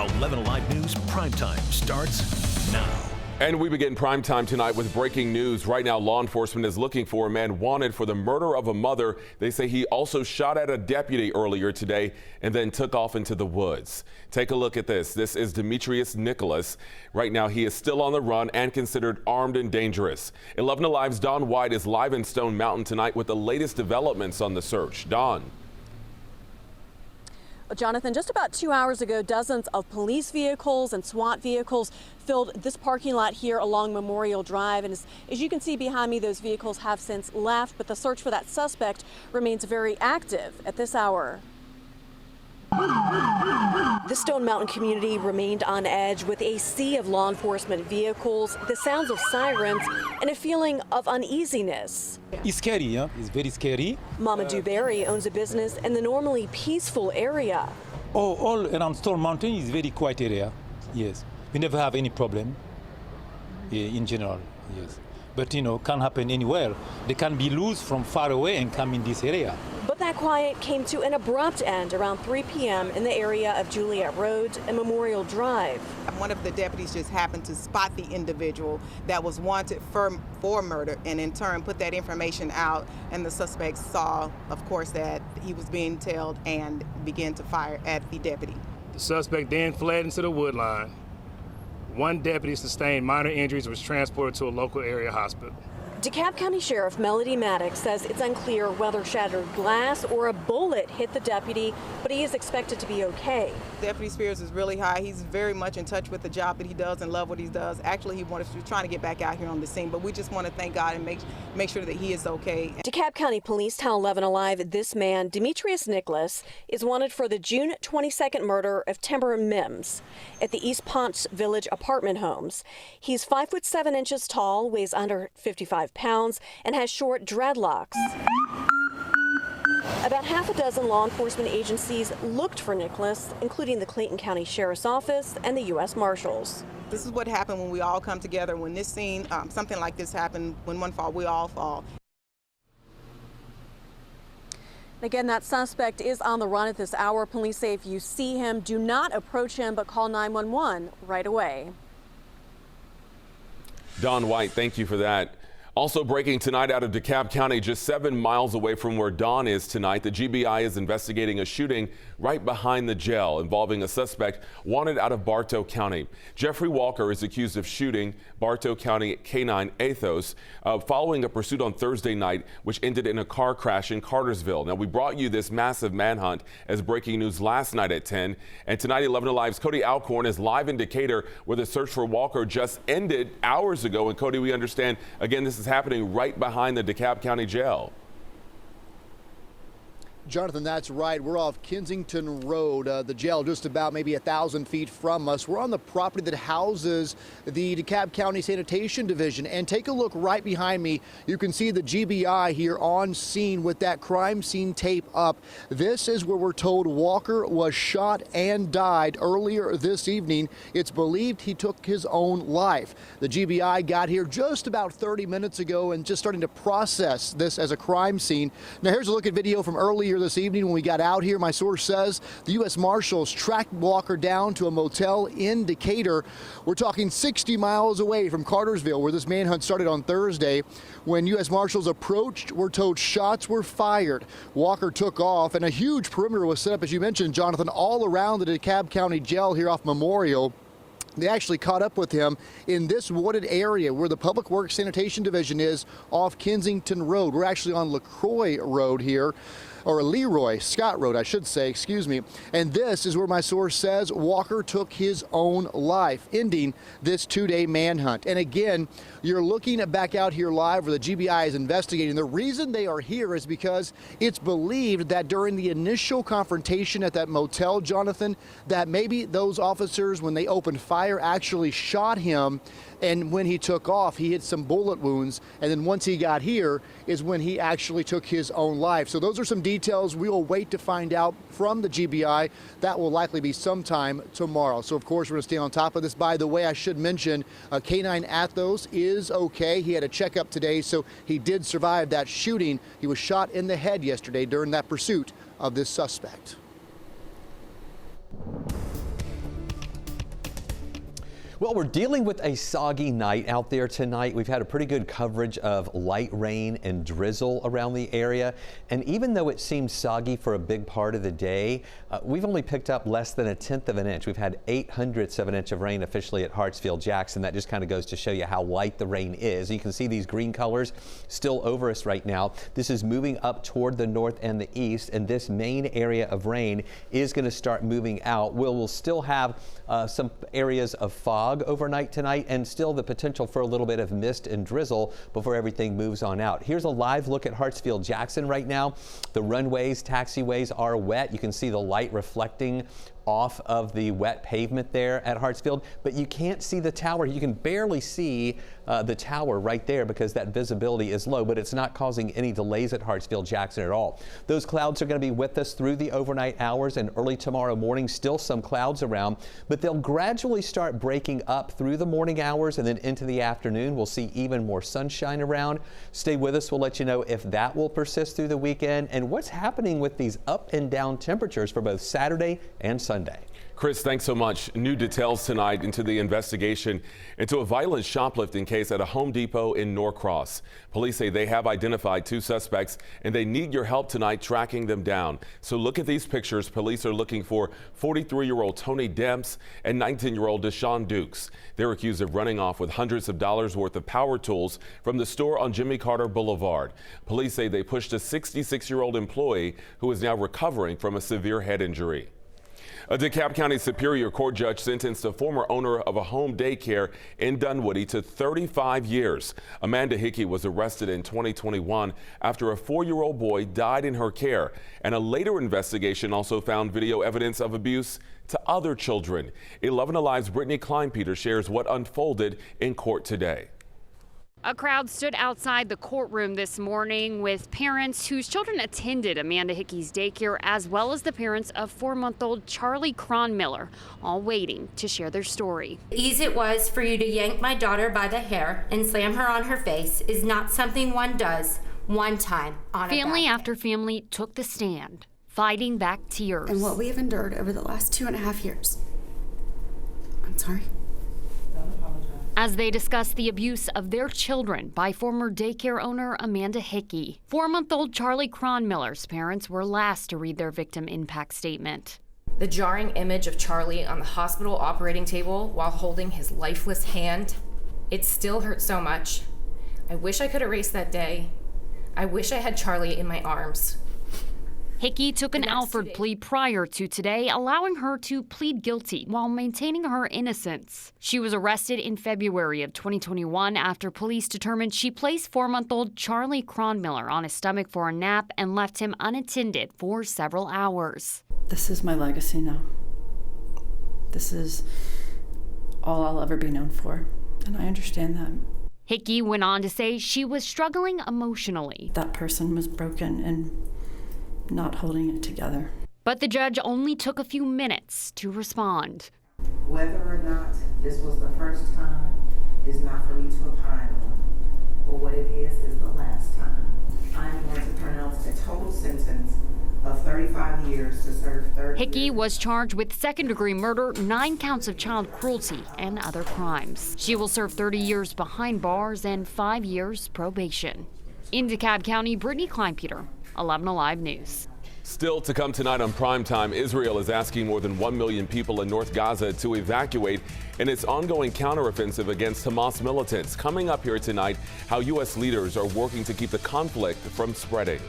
11 Alive News Primetime starts now. And we begin primetime tonight with breaking news. Right now, law enforcement is looking for a man wanted for the murder of a mother. They say he also shot at a deputy earlier today and then took off into the woods. Take a look at this. This is Demetrius Nicholas. Right now, he is still on the run and considered armed and dangerous. 11 Alive's Dionne White is live in Stone Mountain tonight with the latest developments on the search. Dionne. Jonathan, just about 2 hours ago, dozens of police vehicles and SWAT vehicles filled this parking lot here along Memorial Drive. And as you can see behind me, those vehicles have since left, but the search for that suspect remains very active at this hour. The Stone Mountain community remained on edge with a sea of law enforcement vehicles, the sounds of sirens, and a feeling of uneasiness. It's scary, yeah? It's very scary. Mama Dewberry owns a business in the normally peaceful area. Oh, all around Stone Mountain is very quiet area, yes. We never have any problem in general, yes. But, can happen anywhere. They can be loose from far away and come in this area. But that quiet came to an abrupt end around 3 p.m. in the area of Juliet Road and Memorial Drive. One of the deputies just happened to spot the individual that was wanted for murder and in turn put that information out, and the suspect saw, of course, that he was being tailed and began to fire at the deputy. The suspect then fled into the wood line. One deputy sustained minor injuries and was transported to a local area hospital. DeKalb County Sheriff Melody Maddox says it's unclear whether shattered glass or a bullet hit the deputy, but he is expected to be okay. Deputy Spears is really high. He's very much in touch with the job that he does and love what he does. Actually, he was trying to get back out here on the scene, but we just want to thank God and make sure that he is okay. DeKalb County Police tell 11 Alive this man, Demetrius Nicholas, is wanted for the June 22nd murder of Timber Mims at the East Ponce Village apartment homes. He's 5'7" tall, weighs under 55 pounds, and has short dreadlocks. About half a dozen law enforcement agencies looked for Nicholas, including the Clayton County Sheriff's Office and the U.S. Marshals. This is what happened when we all come together. When this scene, something like this happened, when one fall, we all fall. Again, that suspect is on the run at this hour. Police say if you see him, do not approach him, but call 911 right away. Dionne White, thank you for that. Also breaking tonight out of DeKalb County, just 7 miles away from where Dionne is tonight, the GBI is investigating a shooting right behind the jail involving a suspect wanted out of Bartow County. Jeffrey Walker is accused of shooting Bartow County K-9 Athos following a pursuit on Thursday night, which ended in a car crash in Cartersville. Now, we brought you this massive manhunt as breaking news last night at 10. And tonight, 11 Alive's Cody Alcorn is live in Decatur, where the search for Walker just ended hours ago. And Cody, we understand, again, this is happening right behind the DeKalb County Jail. Jonathan, that's right. We're off Kensington Road, the jail just about maybe 1,000 feet from us. We're on the property that houses the DeKalb County Sanitation Division. And take a look right behind me. You can see the GBI here on scene with that crime scene tape up. This is where we're told Walker was shot and died earlier this evening. It's believed he took his own life. The GBI got here just about 30 minutes ago and just starting to process this as a crime scene. Now, here's a look at video from earlier this evening when we got out here. My source says the U.S. Marshals tracked Walker down to a motel in Decatur. We're talking 60 miles away from Cartersville, where this manhunt started on Thursday. When U.S. Marshals approached, we're told shots were fired. Walker took off, and a huge perimeter was set up, as you mentioned, Jonathan, all around the DeKalb County Jail here off Memorial. They actually caught up with him in this wooded area where the Public Works Sanitation Division is off Kensington Road. We're actually on LaCroix Road here, or Leroy Scott Road, I should say, excuse me. And this is where my source says Walker took his own life, ending this 2-day manhunt. And again, you're looking at back out here live where the GBI is investigating. The reason they are here is because it's believed that during the initial confrontation at that motel, Jonathan, that maybe those officers, when they opened fire, actually shot him. And when he took off, he had some bullet wounds. And then once he got here is when he actually took his own life. So those are some details we will wait to find out from the GBI. That will likely be sometime tomorrow. So, of course, we're going to stay on top of this. By the way, I should mention K-9 Athos is okay. He had a checkup today, so he did survive that shooting. He was shot in the head yesterday during that pursuit of this suspect. Well, we're dealing with a soggy night out there tonight. We've had a pretty good coverage of light rain and drizzle around the area. And even though it seems soggy for a big part of the day, we've only picked up less than 1/10 of an inch. We've had 0.08 of an inch of rain officially at Hartsfield-Jackson. That just kind of goes to show you how light the rain is. You can see these green colors still over us right now. This is moving up toward the north and the east, and this main area of rain is going to start moving out. We'll still have some areas of fog overnight tonight, and still the potential for a little bit of mist and drizzle before everything moves on out. Here's a live look at Hartsfield-Jackson right now. The runways, taxiways are wet. You can see the light reflecting off of the wet pavement there at Hartsfield, but you can't see the tower. You can barely see the tower right there because that visibility is low, but it's not causing any delays at Hartsfield-Jackson at all. Those clouds are going to be with us through the overnight hours and early tomorrow morning. Still some clouds around, but they'll gradually start breaking up through the morning hours, and then into the afternoon we'll see even more sunshine around. Stay with us. We'll let you know if that will persist through the weekend and what's happening with these up and down temperatures for both Saturday and Sunday. Chris, thanks so much. New details tonight into the investigation into a violent shoplifting case at a Home Depot in Norcross. Police say they have identified 2 suspects and they need your help tonight tracking them down. So look at these pictures. Police are looking for 43-year-old Tony Demps and 19-year-old Deshaun Dukes. They're accused of running off with hundreds of dollars worth of power tools from the store on Jimmy Carter Boulevard. Police say they pushed a 66-year-old employee who is now recovering from a severe head injury. A DeKalb County Superior Court judge sentenced a former owner of a home daycare in Dunwoody to 35 years. Amanda Hickey was arrested in 2021 after a 4-year-old boy died in her care, and a later investigation also found video evidence of abuse to other children. 11 Alive's Brittany Kleinpeter shares what unfolded in court today. A crowd stood outside the courtroom this morning with parents whose children attended Amanda Hickey's daycare, as well as the parents of 4-month-old Charlie Cronmiller, all waiting to share their story. Easy it was for you to yank my daughter by the hair and slam her on her face is not something one does one time on a Family bad after family took the stand, fighting back tears. And what we have endured over the last 2.5 years. I'm sorry. As they discuss the abuse of their children by former daycare owner Amanda Hickey. 4-month-old Charlie Cronmiller's parents were last to read their victim impact statement. The jarring image of Charlie on the hospital operating table while holding his lifeless hand, it still hurts so much. I wish I could erase that day. I wish I had Charlie in my arms. Hickey took an Alford plea prior to today, allowing her to plead guilty while maintaining her innocence. She was arrested in February of 2021 after police determined she placed 4-month-old Charlie Cronmiller on his stomach for a nap and left him unattended for several hours. This is my legacy now. This is all I'll ever be known for, and I understand that. Hickey went on to say she was struggling emotionally. That person was broken and not holding it together. But the judge only took a few minutes to respond. Whether or not this was the first time is not for me to opine on, but what it is the last time. I am going to pronounce a total sentence of 35 years to serve 30 Hickey years. was charged with 2nd-degree murder, 9 counts of child cruelty, and other crimes. She will serve 30 years behind bars and 5 years probation. In DeKalb County, Brittany Kleinpeter, 11 Alive News. Still to come tonight on Primetime, Israel is asking more than 1 million people in North Gaza to evacuate in its ongoing counteroffensive against Hamas militants. Coming up here tonight, how U.S. leaders are working to keep the conflict from spreading.